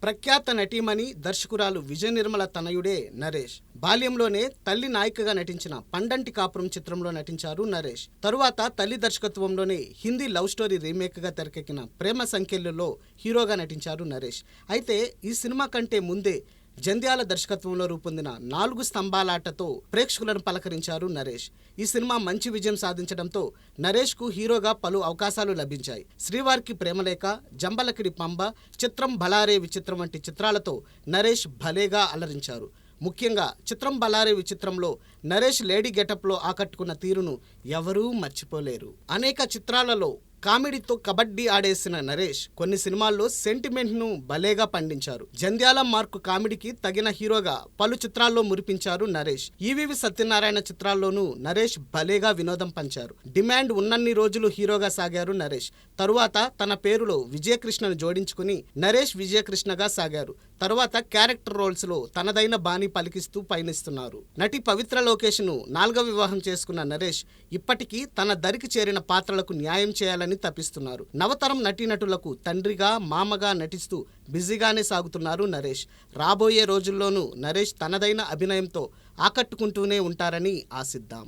ప్రఖ్యాత నటీమణి దర్శకురాలు విజయ నిర్మల తనయుడే నరేష్. బాల్యంలోనే తల్లి నాయికగా నటించిన పండంటి కాపురం చిత్రంలో నటించారు నరేష్. తరువాత తల్లి దర్శకత్వంలోనే హిందీ లవ్ స్టోరీ రీమేక్ గా తెరకెక్కిన ప్రేమ సంఖ్యలలో హీరోగా నటించారు నరేష్. అయితే ఈ సినిమా కంటే ముందే జంధ్యాల దర్శకత్వంలో రూపొందిన 4 స్తంభాలాటతో ప్రేక్షకులను పలకరించారు నరేష్. ఈ సినిమా మంచి విజయం సాధించడంతో నరేష్ కు హీరోగా పలు అవకాశాలు లభించాయి. శ్రీవారికి ప్రేమలేఖ, జంబలకిడి పంబ, చిత్రం బలారే విచిత్రం వంటి చిత్రాలతో నరేష్ భలేగా అలరించారు. ముఖ్యంగా చిత్రం బలారే విచిత్రంలో నరేష్ లేడీ గెటప్లో ఆకట్టుకున్న తీరును ఎవరూ మర్చిపోలేరు. అనేక చిత్రాలలో కామెడీతో కబడ్డీ ఆడేసిన నరేష్ కొన్ని సినిమాల్లో సెంటిమెంట్ ను భలేగా పండించారు. జంధ్యాల మార్కు కామెడీకి తగిన హీరోగా పలు చిత్రాల్లో మురిపించారు నరేష్. ఈవీవి సత్యనారాయణ చిత్రాల్లోనూ నరేష్ భలేగా వినోదం పంచారు. డిమాండ్ ఉన్నన్ని రోజులు హీరోగా సాగారు నరేష్. తరువాత తన పేరులో విజయకృష్ణను జోడించుకుని నరేష్ విజయకృష్ణగా సాగారు. తరువాత క్యారెక్టర్ రోల్స్ లో తనదైన బాణీ పలికిస్తూ పయనిస్తున్నారు. నటి పవిత్ర లోకేష్ ను 4వ వివాహం చేసుకున్న నరేష్ ఇప్పటికీ తన దరికి చేరిన పాత్రలకు న్యాయం చేయాలని తప్పిస్తున్నారు. నవతరం నటీనటులకు తండ్రిగా, మామగా నటిస్తూ బిజీగానే సాగుతున్నారు నరేష్. రాబోయే రోజుల్లోనూ నరేష్ తనదైన అభినయంతో ఆకట్టుకుంటూనే ఉంటారని ఆశిద్దాం.